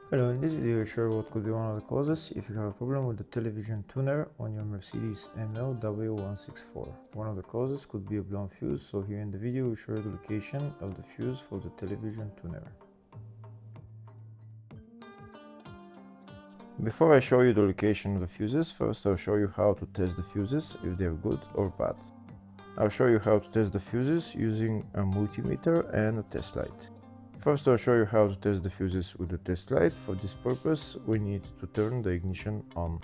Hello, in this video I show you what could be one of the causes if you have a problem with the television tuner on your Mercedes ML164. One of the causes could be a blown fuse, so here in the video we show you the location of the fuse for the television tuner. Before I show you the location of the fuses, first I'll show you how to test the fuses, if they're good or bad. I'll show you how to test the fuses using a multimeter and a test light. First I'll show you how to test the fuses with the test light. For this purpose we need to turn the ignition on.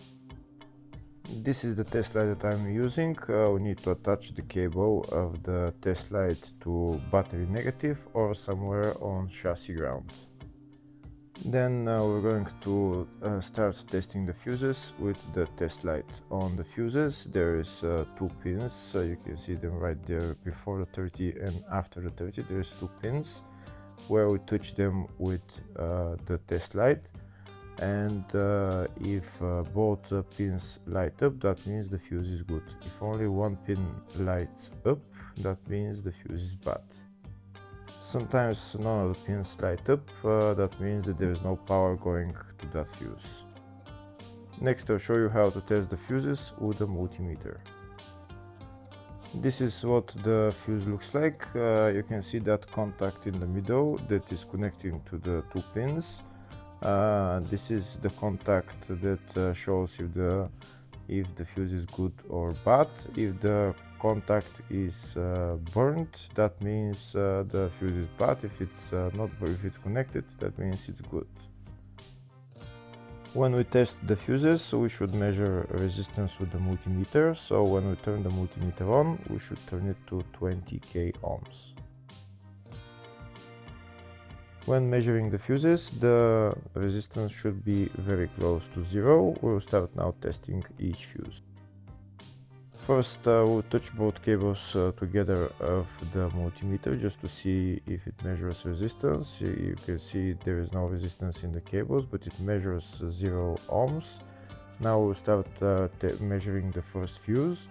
This is the test light that I'm using. We need to attach the cable of the test light to battery negative or somewhere on chassis ground. Then we're going to start testing the fuses with the test light. On the fuses there is two pins, you can see them right there before the 30 and after the 30. There's two pins where we touch them with the test light, and if both pins light up, that means the fuse is good. If only one pin lights up, that means the fuse is bad. Sometimes none of the pins light up, that means that there is no power going to that fuse. Next I'll show you how to test the fuses with a multimeter. This is what the fuse looks like. You can see that contact in the middle that is connecting to the two pins. This is the contact that shows if the fuse is good or bad. If the contact is burnt, that means the fuse is bad. If it's not, if it's connected, that means it's good. When we test the fuses, we should measure resistance with the multimeter. So when we turn the multimeter on, we should turn it to 20k ohms. When measuring the fuses, the resistance should be very close to zero. We'll start now testing each fuse. First we'll touch both cables together of the multimeter just to see if it measures resistance. You can see there is no resistance in the cables, but it measures 0 ohms. Now we'll start measuring the first fuse,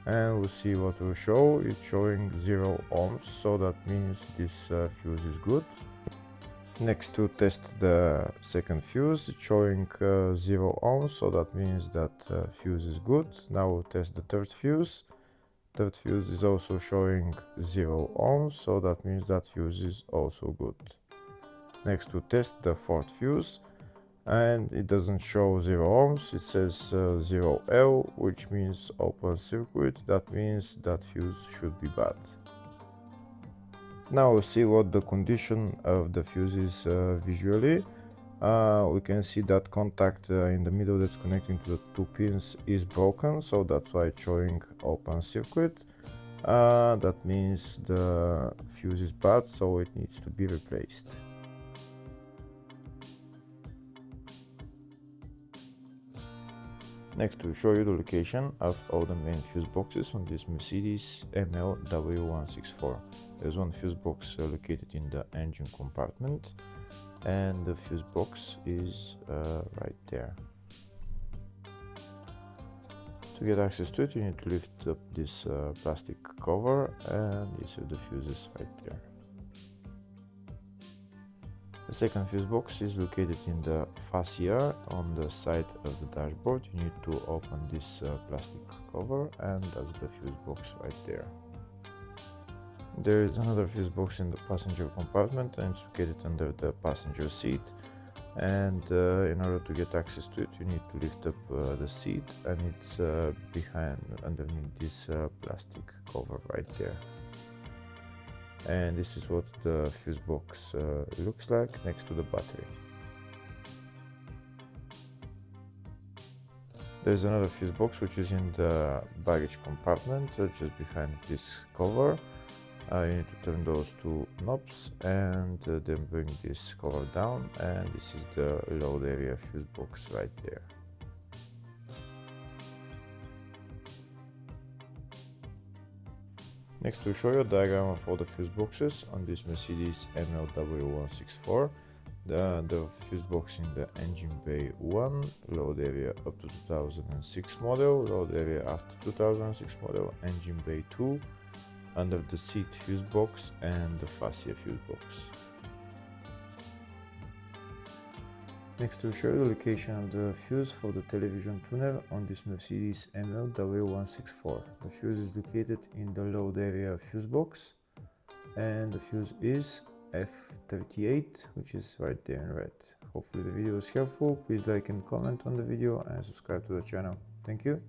and we'll see what will show. It's showing 0 ohms, so that means this fuse is good. Next to test the second fuse, it's showing 0 ohms, so that means that fuse is good. Now we'll test the third fuse. Third fuse is also showing 0 ohms, so that means that fuse is also good. Next we'll test the fourth fuse, and it doesn't show 0 ohms, it says 0L, which means open circuit. That means that fuse should be bad. Now we'll see what the condition of the fuse is visually. We can see that contact in the middle that's connecting to the two pins is broken, so that's why it's showing open circuit. That means the fuse is bad, so it needs to be replaced. Next we'll show you the location of all the main fuse boxes on this Mercedes ML164. There's one fuse box located in the engine compartment, and the fuse box is right there. To get access to it, you need to lift up this plastic cover, and these are the fuses right there. The second fuse box is located in the fascia on the side of the dashboard. You need to open this plastic cover, and that's the fuse box right there. There is another fuse box in the passenger compartment, and it's located under the passenger seat. And in order to get access to it, you need to lift up the seat, and it's underneath this plastic cover right there. And this is what the fuse box looks like next to the battery. There's another fuse box which is in the baggage compartment just behind this cover. You need to turn those two knobs and then bring this cover down, and this is the load area fuse box right there. Next we'll show you a diagram of all the fuse boxes on this Mercedes ML164. The fuse box in the engine bay 1, load area up to 2006 model, load area after 2006 model, engine bay 2, under the seat fuse box, and the fascia fuse box. Next we'll show you the location of the fuse for the television tuner on this Mercedes ML164. The fuse is located in the load area fuse box, and the fuse is F38, which is right there in red. Hopefully the video was helpful. Please like and comment on the video and subscribe to the channel. Thank you.